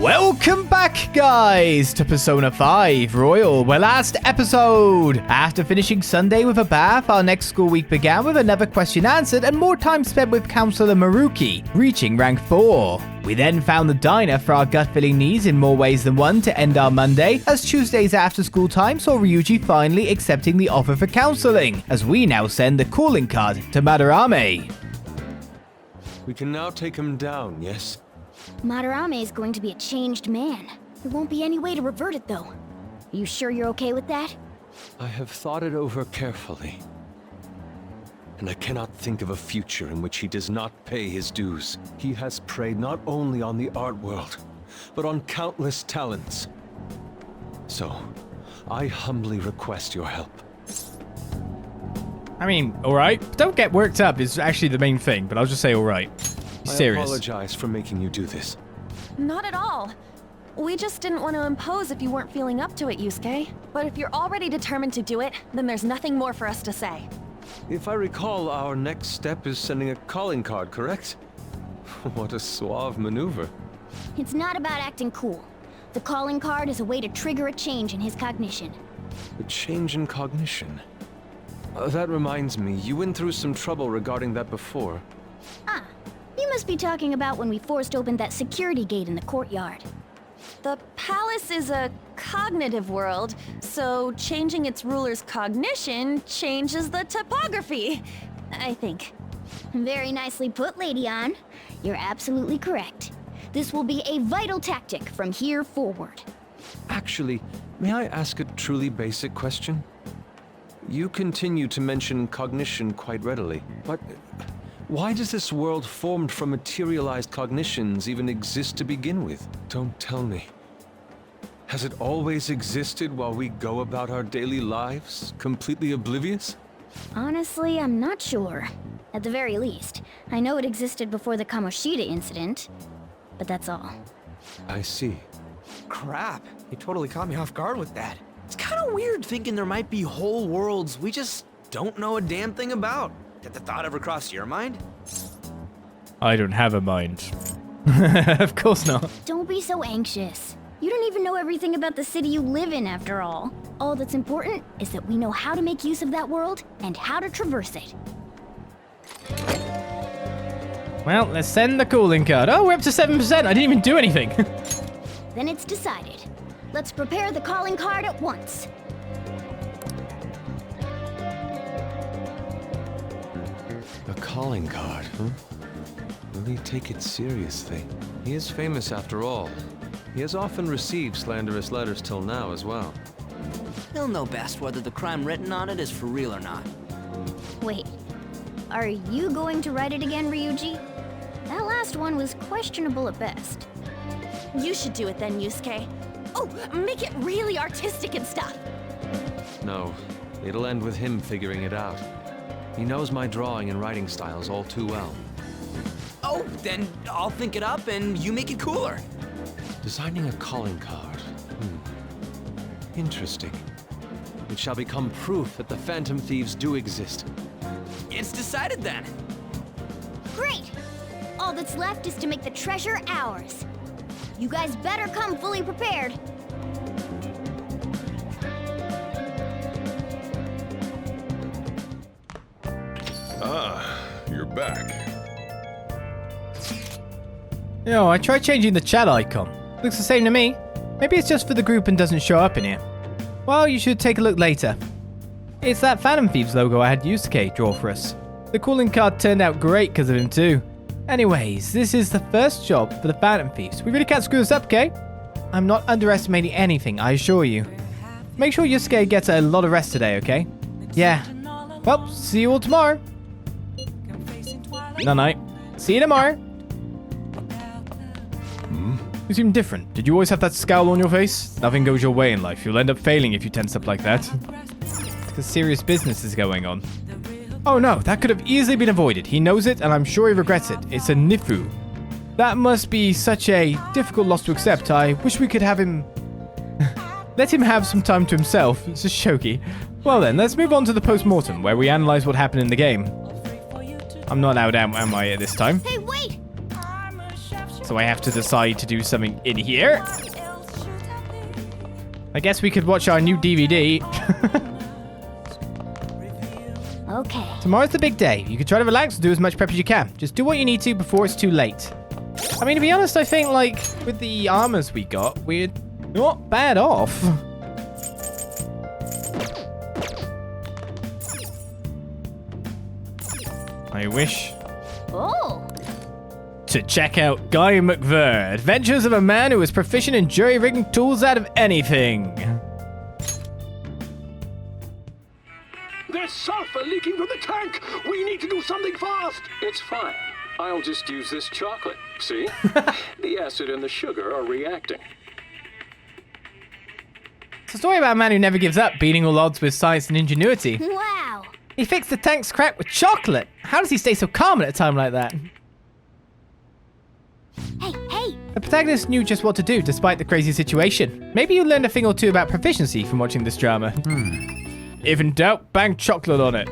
Welcome back, guys, to Persona 5 Royal. Well, last episode, after finishing Sunday with a bath, our next school week began with another question answered and more time spent with Counselor Maruki, reaching rank 4. We then found the diner for our gut-filling needs in more ways than one to end our Monday, as Tuesday's after-school time saw Ryuji finally accepting the offer for counseling, as we now send the calling card to Madarame. We can now take him down, yes? Madarame is going to be a changed man. There won't be any way to revert it, though. Are you sure you're okay with that? I have thought it over carefully. And I cannot think of a future in which he does not pay his dues. He has preyed not only on the art world, but on countless talents. So, I humbly request your help. I mean, alright. Don't get worked up is actually the main thing, but I'll just say alright. Serious. I apologize for making you do this. Not at all. We just didn't want to impose if you weren't feeling up to it, Yusuke. But if you're already determined to do it, then there's nothing more for us to say. If I recall, our next step is sending a calling card, correct? What a suave maneuver. It's not about acting cool. The calling card is a way to trigger a change in his cognition. A change in cognition. That reminds me, you went through some trouble regarding that before. Ah, you must be talking about when we forced open that security gate in the courtyard. The palace is a cognitive world, so changing its ruler's cognition changes the topography, I think. Very nicely put, Lady Ann. You're absolutely correct. This will be a vital tactic from here forward. Actually, may I ask a truly basic question? You continue to mention cognition quite readily, but why does this world formed from materialized cognitions even exist to begin with? Don't tell me. Has it always existed while we go about our daily lives, completely oblivious? Honestly, I'm not sure. At the very least, I know it existed before the Kamoshida incident, but that's all. I see. Crap, you totally caught me off guard with that. It's kind of weird thinking there might be whole worlds we just don't know a damn thing about. Did the thought ever cross your mind? I don't have a mind. Of course not. Don't be so anxious. You don't even know everything about the city you live in, after all. All that's important is that we know how to make use of that world and how to traverse it. Well, let's send the calling card. Oh, we're up to 7%. I didn't even do anything. Then it's decided. Let's prepare the calling card at once. A calling card, huh? Will he take it seriously? He is famous after all. He has often received slanderous letters till now as well. He'll know best whether the crime written on it is for real or not. Wait, are you going to write it again, Ryuji? That last one was questionable at best. You should do it then, Yusuke. Oh, make it really artistic and stuff. No, it'll end with him figuring it out. He knows my drawing and writing styles all too well. Oh, then I'll think it up and you make it cooler. Designing a calling card. Interesting. It shall become proof that the Phantom Thieves do exist. It's decided then. Great! All that's left is to make the treasure ours. You guys better come fully prepared. Ah, you're back. Yo, I tried changing the chat icon. Looks the same to me. Maybe it's just for the group and doesn't show up in here. Well, you should take a look later. It's that Phantom Thieves logo I had Yusuke draw for us. The calling card turned out great because of him too. Anyways, this is the first job for the Phantom Thieves. We really can't screw this up, okay? I'm not underestimating anything, I assure you. Make sure Yusuke gets a lot of rest today, okay? Yeah. Well, see you all tomorrow. Night. See you tomorrow. You seem different. Did you always have that scowl on your face? Nothing goes your way in life. You'll end up failing if you tense up like that. Because serious business is going on. Oh no, that could have easily been avoided. He knows it, and I'm sure he regrets it. It's a Nifu. That must be such a difficult loss to accept. I wish we could have him... Let him have some time to himself. It's just shoky. Well then, let's move on to the post-mortem, where we analyze what happened in the game. I'm not allowed out, am I, at this time? Hey, wait! So I have to decide to do something in here. I guess we could watch our new DVD. Okay. Tomorrow's the big day. You can try to relax and do as much prep as you can. Just do what you need to before it's too late. I mean, to be honest, I think, like, with the armors we got, we're not bad off. I wish Oh. to check out Guy McVer, Adventures of a Man Who is Proficient in Jury-Rigging Tools Out of Anything. There's sulfur leaking from the tank! We need to do something fast! It's fine. I'll just use this chocolate. See? The acid and the sugar are reacting. It's a story about a man who never gives up, beating all odds with science and ingenuity. Wow. He fixed the tank's crack with chocolate. How does he stay so calm at a time like that? Hey. The protagonist knew just what to do despite the crazy situation. Maybe you learned a thing or two about proficiency from watching this drama. If in doubt, bang chocolate on it.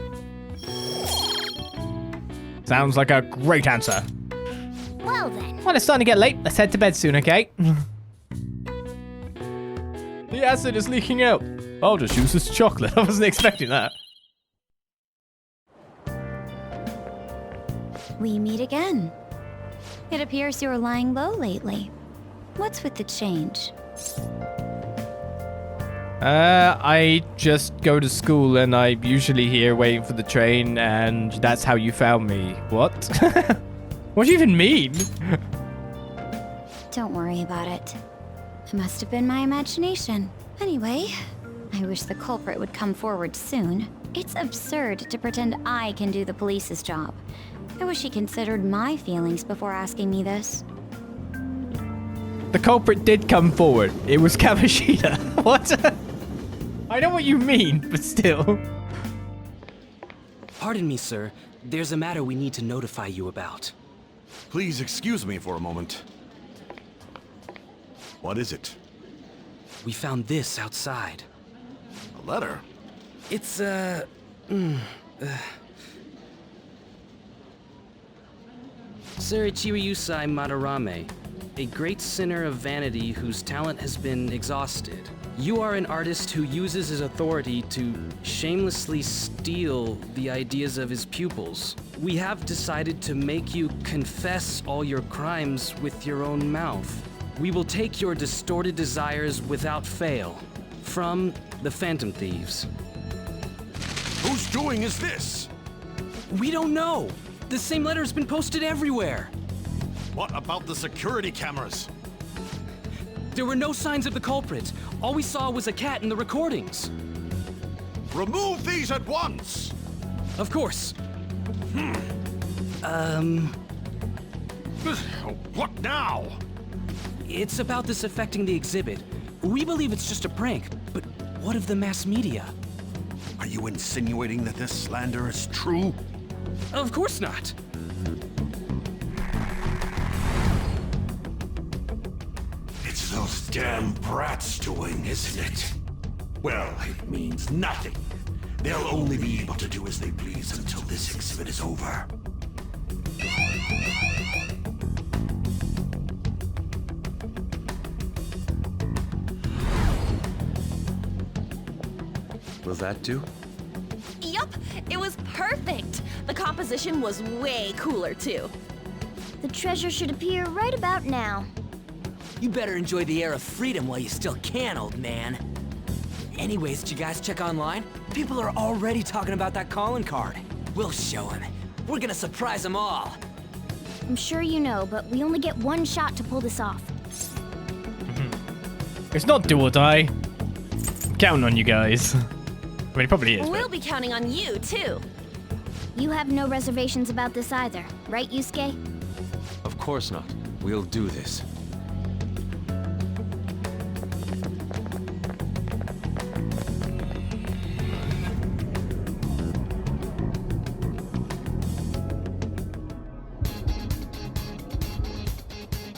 Sounds like a great answer. Well then. Well, it's starting to get late. Let's head to bed soon, okay? The acid is leaking out. I'll just use this chocolate. I wasn't expecting that. We meet again. It appears you're lying low lately. What's with the change? I just go to school and I'm usually here waiting for the train and that's how you found me. What? What do you even mean? Don't worry about it. It must have been my imagination. Anyway, I wish the culprit would come forward soon. It's absurd to pretend I can do the police's job. I wish he considered my feelings before asking me this. The culprit did come forward. It was Kamishita. What? I know what you mean, but still. Pardon me, sir. There's a matter we need to notify you about. Please excuse me for a moment. What is it? We found this outside. A letter? It's, Sir Chiryusai Madarame, a great sinner of vanity whose talent has been exhausted. You are an artist who uses his authority to shamelessly steal the ideas of his pupils. We have decided to make you confess all your crimes with your own mouth. We will take your distorted desires without fail. From the Phantom Thieves. Whose doing is this? We don't know! The same letter has been posted everywhere! What about the security cameras? There were no signs of the culprit. All we saw was a cat in the recordings. Remove these at once! Of course. What now? It's about this affecting the exhibit. We believe it's just a prank, but what of the mass media? Are you insinuating that this slander is true? Of course not. It's those damn brats doing, isn't it? Well, it means nothing. They'll only be able to do as they please until this exhibit is over. Will that do? Yup, it was perfect. The composition was way cooler too. The treasure should appear right about now. You better enjoy the air of freedom while you still can, old man. Anyways, did you guys check online? People are already talking about that calling card. We'll show them. We're gonna surprise them all. I'm sure you know, but we only get one shot to pull this off. It's not do or die. I'm counting on you guys. I mean, it probably is. We'll be counting on you too. You have no reservations about this either, right, Yusuke? Of course not. We'll do this.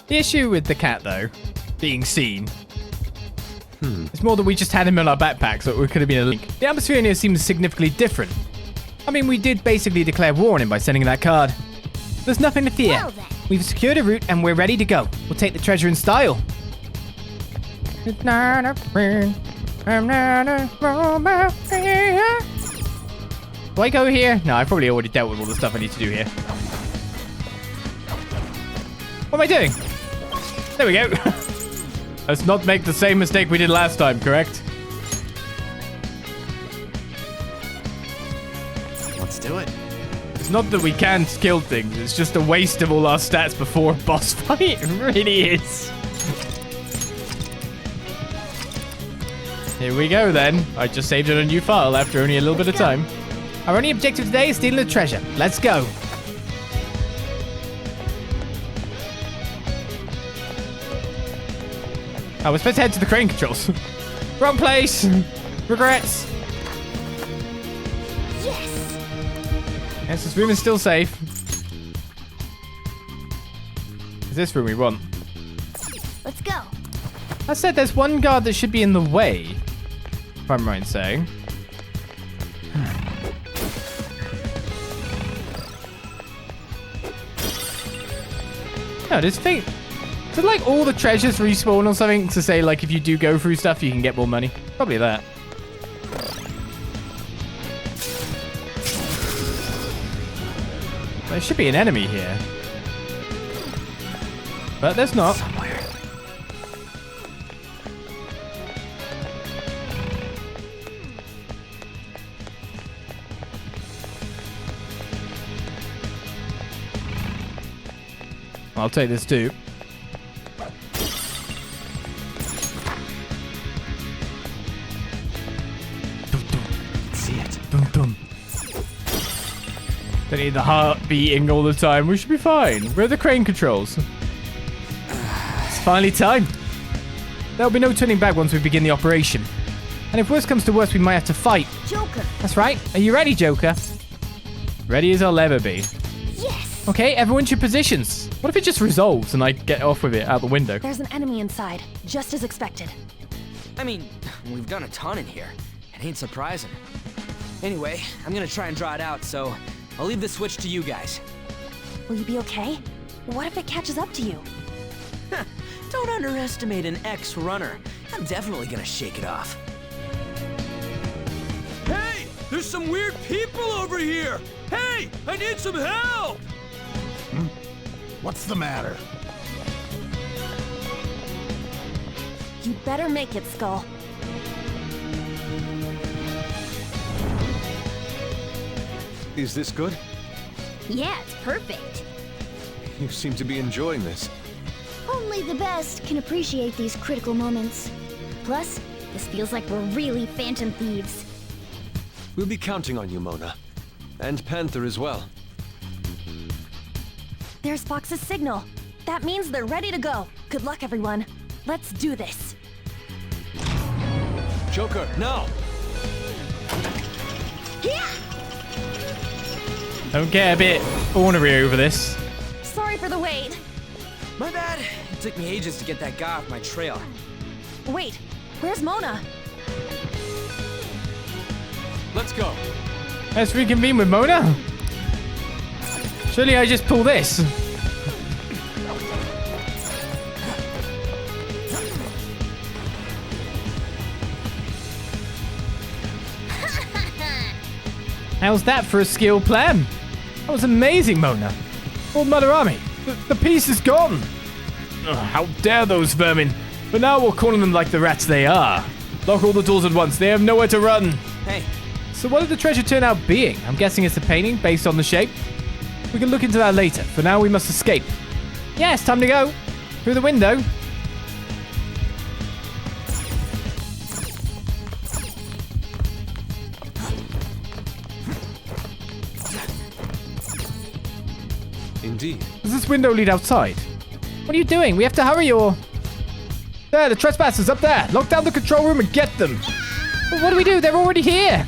The issue with the cat, though, being seen, it's more that we just had him in our backpack, so it could have been a link. The atmosphere in here seems significantly different. I mean, we did basically declare war on him by sending that card. There's nothing to fear. Well then. We've secured a route and we're ready to go. We'll take the treasure in style. It's not a friend. I'm not a robot. Do I go here? No, I've probably already dealt with all the stuff I need to do here. What am I doing? There we go. Let's not make the same mistake we did last time, correct? Let's do it. It's not that we can't kill things, it's just a waste of all our stats before a boss fight. It really is. Here we go then. I just saved it on a new file after only a little bit of time. Our only objective today is stealing the treasure. Let's go. Oh, we're supposed to head to the crane controls. Wrong place. Regrets. Yes! Yes, this room is still safe. Is this room we want? Let's go. I said there's one guard that should be in the way. If I'm right in saying. No, this thing... So like all the treasures respawn or something to say like if you do go through stuff you can get more money? Probably that. There should be an enemy here. But there's not. Somewhere. I'll take this too. See it. Dum dum. Don't need the heart beating all the time. We should be fine. Where are the crane controls? It's finally time. There'll be no turning back once we begin the operation. And if worse comes to worse, we might have to fight. Joker. That's right. Are you ready, Joker? Ready as I'll ever be. Yes! Okay, everyone to your positions. What if it just resolves and I get off with it out the window? There's an enemy inside, just as expected. I mean, we've done a ton in here. It ain't surprising. Anyway, I'm gonna try and draw it out, so I'll leave the switch to you guys. Will you be okay? What if it catches up to you? Don't underestimate an ex-runner. I'm definitely gonna shake it off. Hey! There's some weird people over here! Hey! I need some help! What's the matter? You better make it, Skull. Is this good? Yeah, it's perfect. You seem to be enjoying this. Only the best can appreciate these critical moments. Plus, this feels like we're really Phantom Thieves. We'll be counting on you, Mona. And Panther as well. There's Fox's signal. That means they're ready to go. Good luck, everyone. Let's do this. Joker, now! Yeah! Don't get a bit ornery over this. Sorry for the wait. My bad. It took me ages to get that guy off my trail. Wait, where's Mona? Let's go. Let's reconvene with Mona. Surely I just pull this. How's that for a skill plan? That was amazing, Mona. Old Madarame, the piece is gone. Ugh, how dare those vermin. But now we'll corner them like the rats they are. Lock all the doors at once. They have nowhere to run. Hey. So what did the treasure turn out being? I'm guessing it's a painting based on the shape. We can look into that later. For now, we must escape. Yes, time to go. Through the window. Indeed. Does this window lead outside? What are you doing? We have to hurry or... There, the trespassers up there. Lock down the control room and get them. But what do we do? They're already here.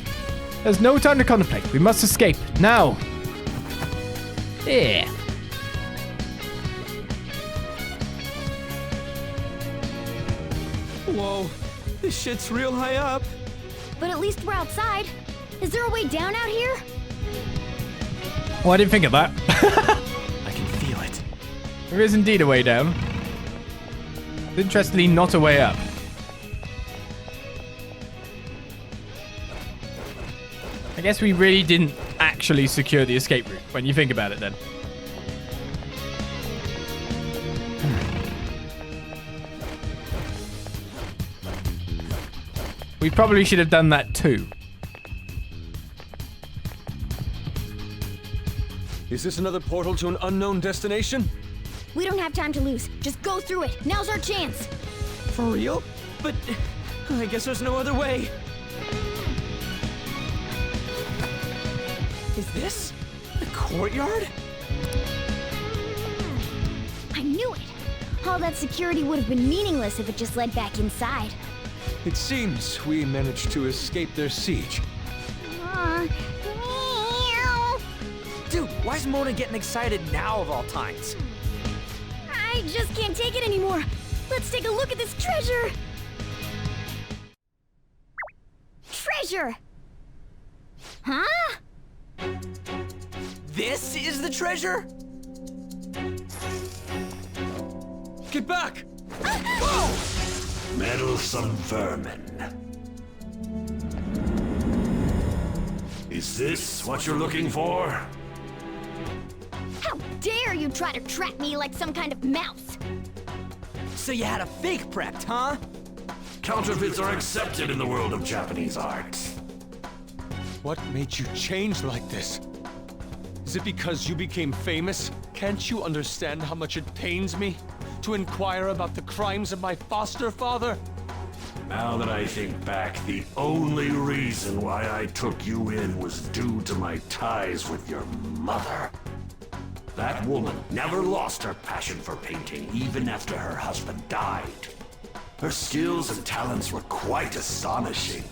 There's no time to contemplate. We must escape. Now. Yeah. Whoa, this shit's real high up. But at least we're outside. Is there a way down out here? Oh, I didn't think of that. I can feel it. There is indeed a way down. Interestingly, not a way up. I guess we really didn't actually secure the escape route, when you think about it then. We probably should have done that too. Is this another portal to an unknown destination? We don't have time to lose. Just go through it. Now's our chance. For real? But I guess there's no other way. Is this the courtyard? I knew it. All that security would have been meaningless if it just led back inside. It seems we managed to escape their siege. Dude, why is Mona getting excited now of all times? I just can't take it anymore. Let's take a look at this treasure. Treasure! Huh? This is the treasure? Get back! Whoa! Meddlesome vermin. Is this what you're looking for? How dare you try to trap me like some kind of mouse? So you had a fake prepped, huh? Counterfeits are accepted in the world of Japanese art. What made you change like this? Is it because you became famous? Can't you understand how much it pains me to inquire about the crimes of my foster father? Now that I think back, the only reason why I took you in was due to my ties with your mother. That woman never lost her passion for painting, even after her husband died. Her skills and talents were quite astonishing.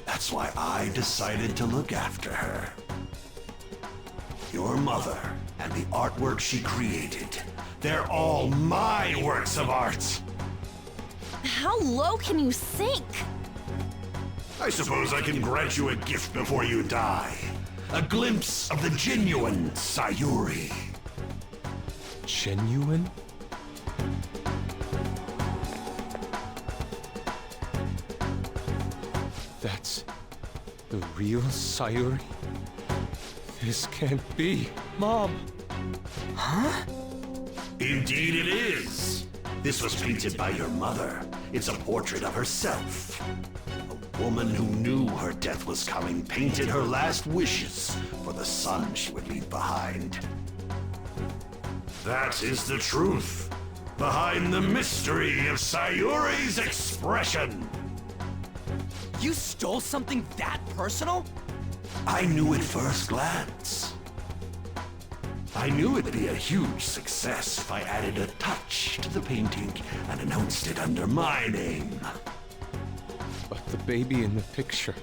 That's why I decided to look after her. Your mother and the artwork she created, they're all my works of art. How low can you sink? I suppose I can grant you a gift before you die. A glimpse of the genuine Sayuri. Genuine? That's the real Sayuri? This can't be. Mom! Huh? Indeed it is. This was painted by your mother. It's a portrait of herself. A woman who knew her death was coming painted her last wishes for the son she would leave behind. That is the truth behind the mystery of Sayuri's expression. You stole something that personal? I knew at first glance. I knew it'd be a huge success if I added a touch to the painting and announced it under my name. But the baby in the picture,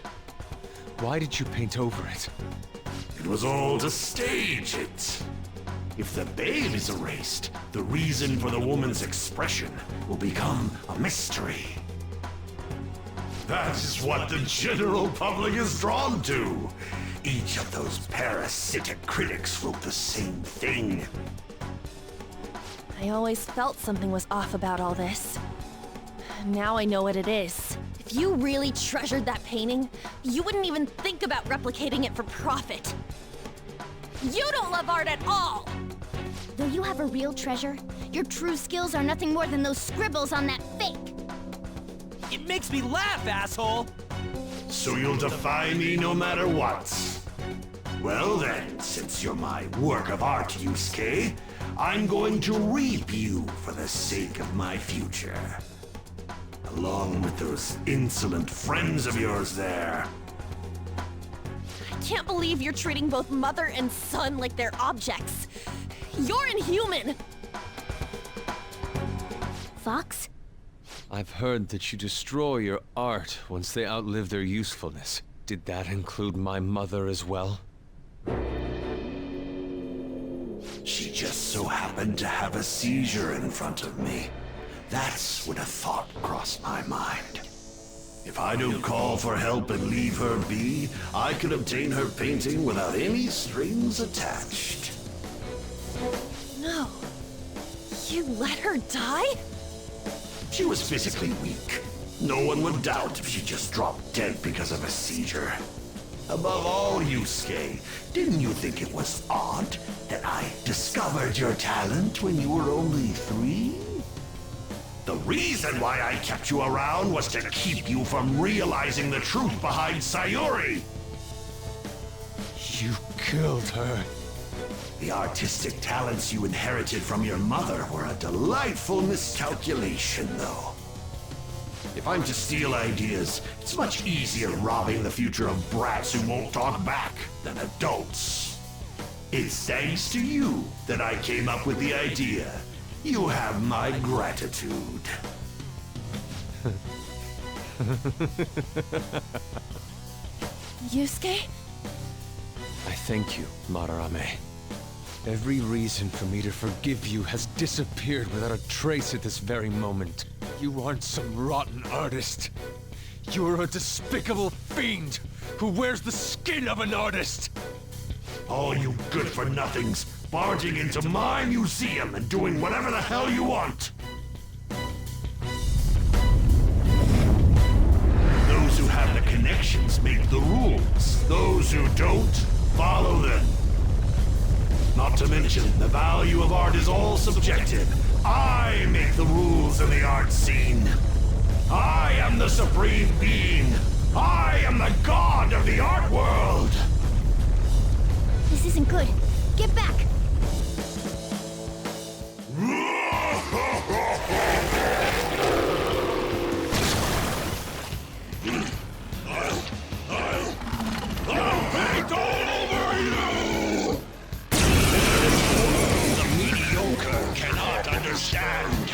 why did you paint over it? It was all to stage it. If the babe is erased, the reason for the woman's expression will become a mystery. That is what the general public is drawn to. Each of those parasitic critics wrote the same thing. I always felt something was off about all this. Now I know what it is. If you really treasured that painting, you wouldn't even think about replicating it for profit. You don't love art at all! Though you have a real treasure, your true skills are nothing more than those scribbles on that fake. It makes me laugh, asshole! So you'll defy me no matter what. Well then, since you're my work of art, Yusuke, I'm going to reap you for the sake of my future. Along with those insolent friends of yours there. I can't believe you're treating both mother and son like they're objects. You're inhuman! Fox? I've heard that you destroy your art once they outlive their usefulness. Did that include my mother as well? She just so happened to have a seizure in front of me. That's when a thought crossed my mind. If I don't call for help and leave her be, I could obtain her painting without any strings attached. No. You let her die? She was physically weak. No one would doubt if she just dropped dead because of a seizure. Above all, Yusuke, didn't you think it was odd that I discovered your talent when you were only 3? The reason why I kept you around was to keep you from realizing the truth behind Sayuri. You killed her. The artistic talents you inherited from your mother were a delightful miscalculation, though. If I'm to steal ideas, it's much easier robbing the future of brats who won't talk back than adults. It's thanks to you that I came up with the idea. You have my gratitude. Yusuke? I thank you, Madarame. Every reason for me to forgive you has disappeared without a trace at this very moment. You aren't some rotten artist. You're a despicable fiend who wears the skin of an artist. All you good-for-nothings barging into my museum and doing whatever the hell you want. Those who have the connections make the rules. Those who don't, follow them. Not to mention, the value of art is all subjective. I make the rules in the art scene. I am the supreme being. I am the god of the art world. This isn't good. Get back! I'll paint all over you! The mediocre cannot understand.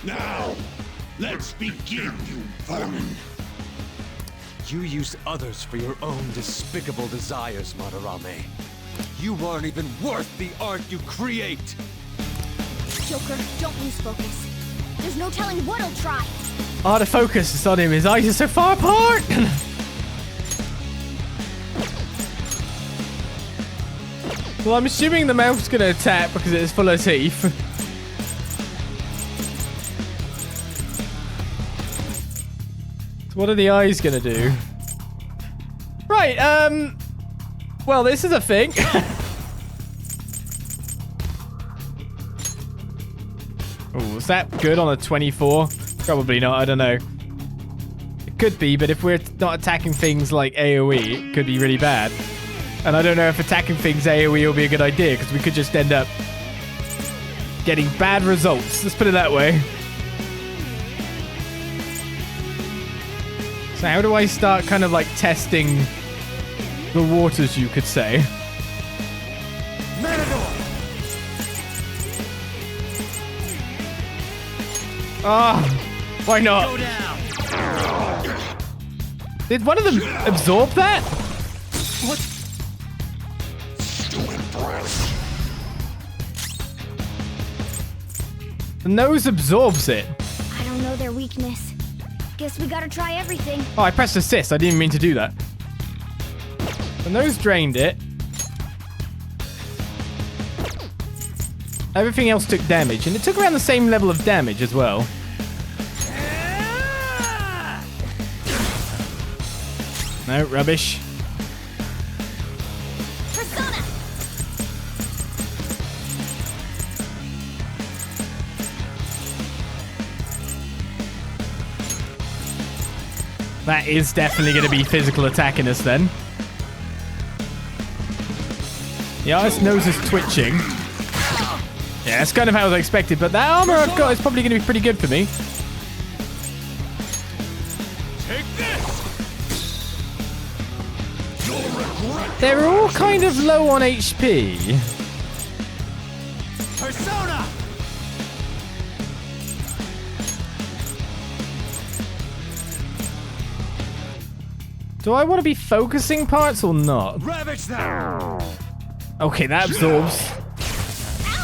Now, let's begin, you vermin. You use others for your own despicable desires, Madarame. You aren't even worth the art you create! Joker, don't lose focus. There's no telling what he'll try. Oh, the focus is on him. His eyes are so far apart. Well, I'm assuming the mouth's going to attack because it's full of teeth. So what are the eyes going to do? Right, well, this is a thing. Oh, is that good on a 24? Probably not, I don't know. It could be, but if we're not attacking things like AoE, it could be really bad. And I don't know if attacking things AoE will be a good idea, because we could just end up getting bad results. Let's put it that way. So how do I start kind of like testing the waters, you could say? Ah, why not? Go down. Did one of them absorb that? What? The nose absorbs it. I don't know their weakness. Guess we gotta try everything. Oh, I pressed assist. I didn't mean to do that. The nose drained it. Everything else took damage, and it took around the same level of damage as well. No, rubbish. Persona! That is definitely going to be physical attacking us then. The artist's nose is twitching. Yeah, that's kind of how I expected, but that armor I've got is probably going to be pretty good for me. Take this. They're all kind of low on HP. Persona. Do I want to be focusing parts or not? Ravage them. Okay, that absorbs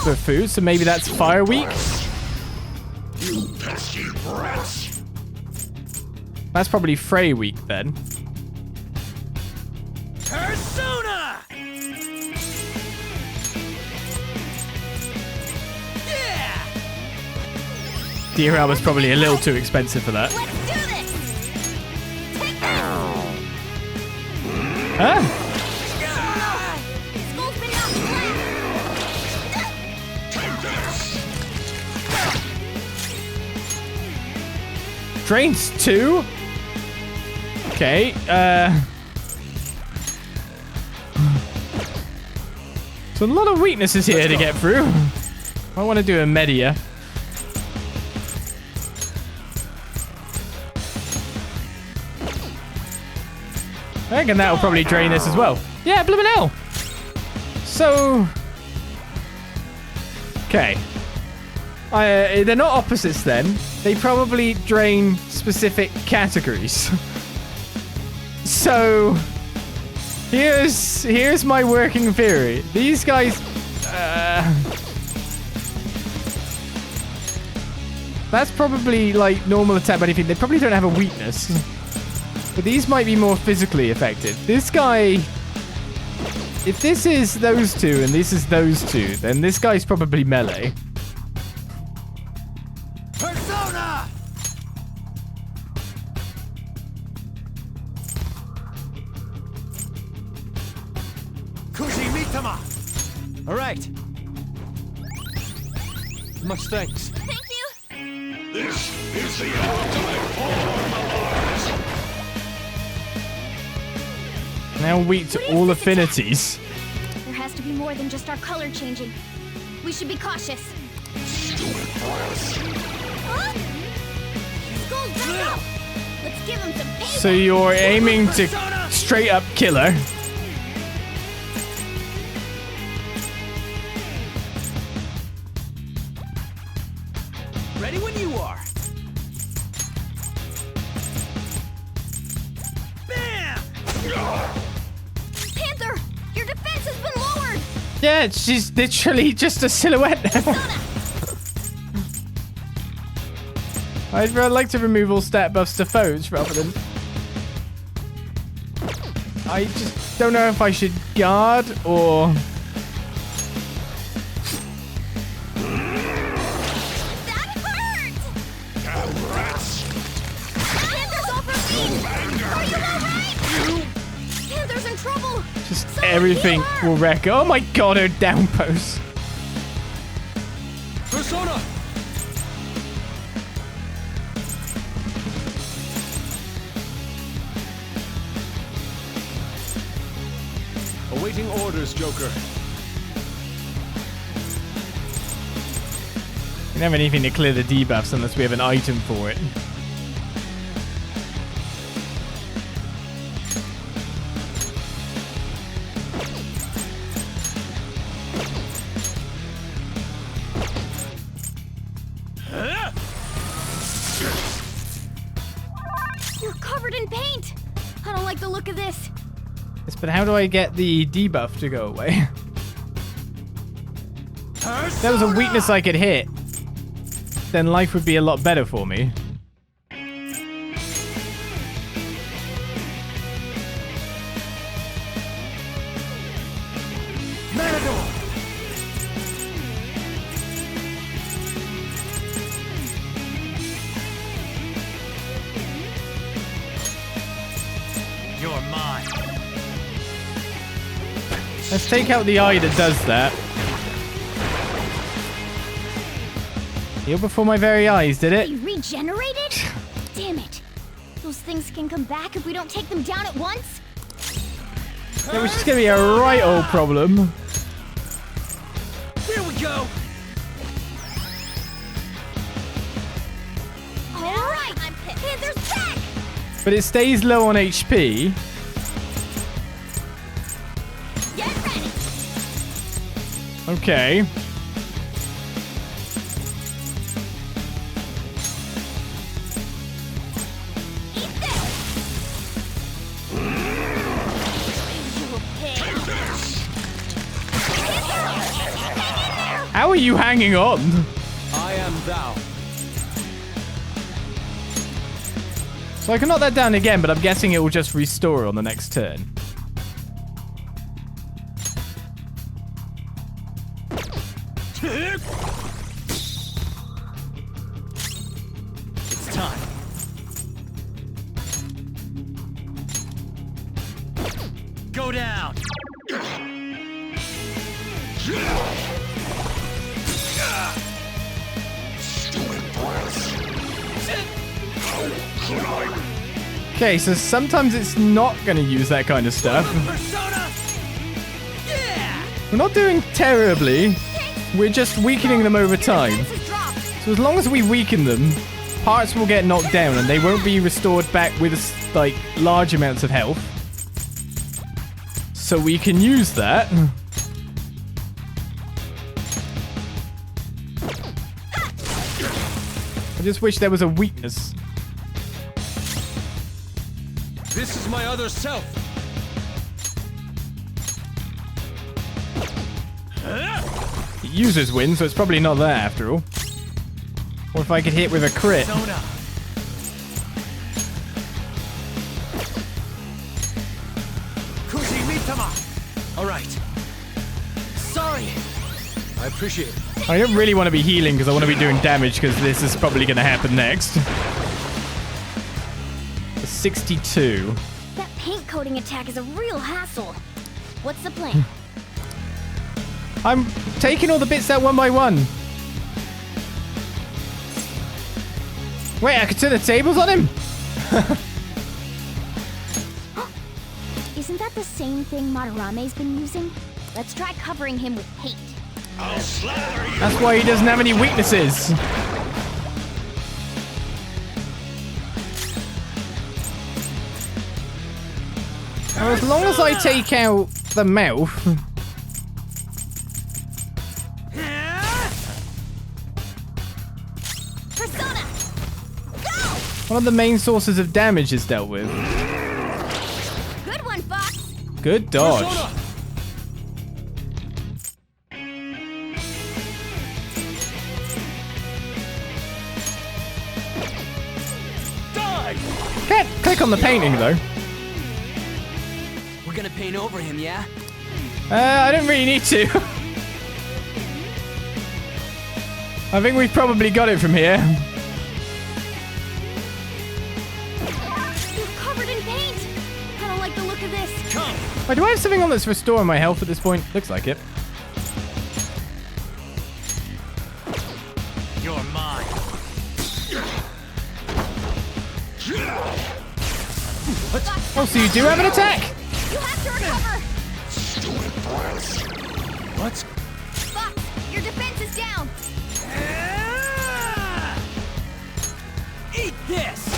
the food, so maybe that's fire weak. You pesky brats! That's probably fray weak then. Persona. Deer armor's probably a little too expensive for that. Let's do this! Take that! Huh? Skull's been knocked flat! Drains 2? Okay, so a lot of weaknesses here to get through. I want to do a media. I reckon that'll probably drain this as well. Yeah, bloomin' hell. So, okay. They're not opposites then. They probably drain specific categories. So, here's my working theory. These guys, that's probably like normal attack, but anything. They probably don't have a weakness. But these might be more physically effective. This guy, if this is those two and this is those two, then this guy's probably melee. Persona! Kushimitama! All right. Much thanks. Thank you! This is the ultimate form of ours. Now weak to all affinities. There has to be more than just our color changing. We should be cautious. Huh? Skull's back up! Let's give him some payback! So you're aiming to straight up kill her. Ready when you are. Bam! Panther! Your defense has been lowered! Yeah, she's literally just a silhouette now. I'd like to remove all stat buffs to foes rather than... I just don't know if I should guard or... That hurt! Panther's off her feet! Are you alright? Panther's in trouble! Just Someone everything heal her! will wreck. Oh my god, her down post. Persona! Awaiting orders, Joker. We don't have anything to clear the debuffs unless we have an item for it. You're covered in paint! I don't like the look of this. Yes, but how do I get the debuff to go away? If there was a weakness I could hit, then life would be a lot better for me. You're mine. Let's take out the eye that does that. Heal before my very eyes, did it? They regenerated? Damn it. Those things can come back if we don't take them down at once? Yeah, which is going to be a right old problem. Here we go. Alright! Panther's back! But it stays low on HP. Get ready! Okay. Eat this! You pig! How are you hanging on? I am thou. So I can knock that down again, but I'm guessing it will just restore on the next turn. down. Okay, so sometimes it's not going to use that kind of stuff. We're not doing terribly. We're just weakening them over time. So as long as we weaken them, parts will get knocked down and they won't be restored back with, like, large amounts of health. So we can use that. I just wish there was a weakness. This is my other self. It uses wind, so it's probably not that after all. Or if I could hit with a crit. All right. Sorry. I appreciate it. I don't really want to be healing because I want to be doing damage because this is probably going to happen next. 62. That paint coating attack is a real hassle. What's the plan? I'm taking all the bits out one by one. Wait, I could turn the tables on him? Isn't that the same thing Madarame's been using? Let's try covering him with hate. I'll slather you. That's why he doesn't have any weaknesses. Now, as long as I take out the mouth... Persona! Go! One of the main sources of damage is dealt with. Good one, Fox! Good dodge. Persona! Die! Can't click on the painting, though. We're gonna paint over him, yeah? I don't really need to. I think we've probably got it from here. You're covered in paint! I don't like the look of this. Come! Wait, do I have something on that's restoring my health at this point? Looks like it. You're mine. Oh, so you do have an attack? You have to recover! What? Fox, your defense is down! Eat this!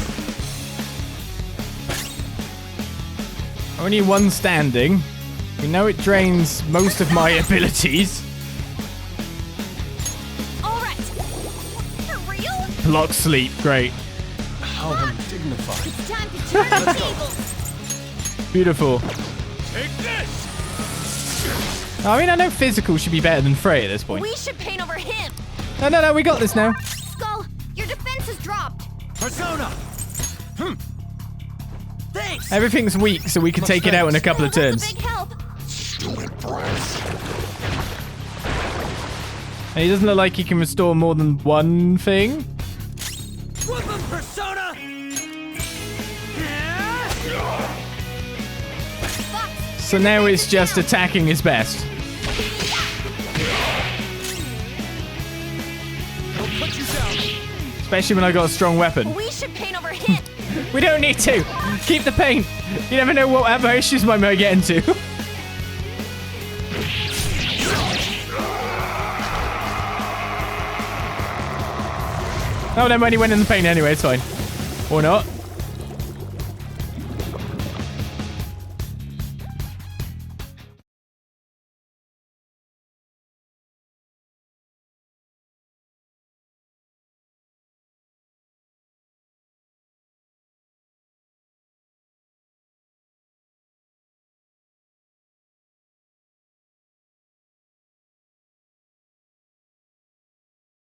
Only one standing. We know it drains most of my abilities. Alright! For real? Block sleep, great. How undignified. It's time to turn the tables! Beautiful. Take this! I mean, I know physical should be better than Frey at this point. We should paint over him! No, we got this now. Skull, your defense has dropped! Persona! Thanks! Everything's weak, so we can take it out in a couple of turns. That's a big help! And he doesn't look like he can restore more than one thing. Whoop him, Persona! So now it's just attacking his best. Especially when I got a strong weapon. We should paint over him! We don't need to. Keep the paint. You never know what other issues I might get into. Oh, never mind. He went in the paint anyway. It's fine. Or not.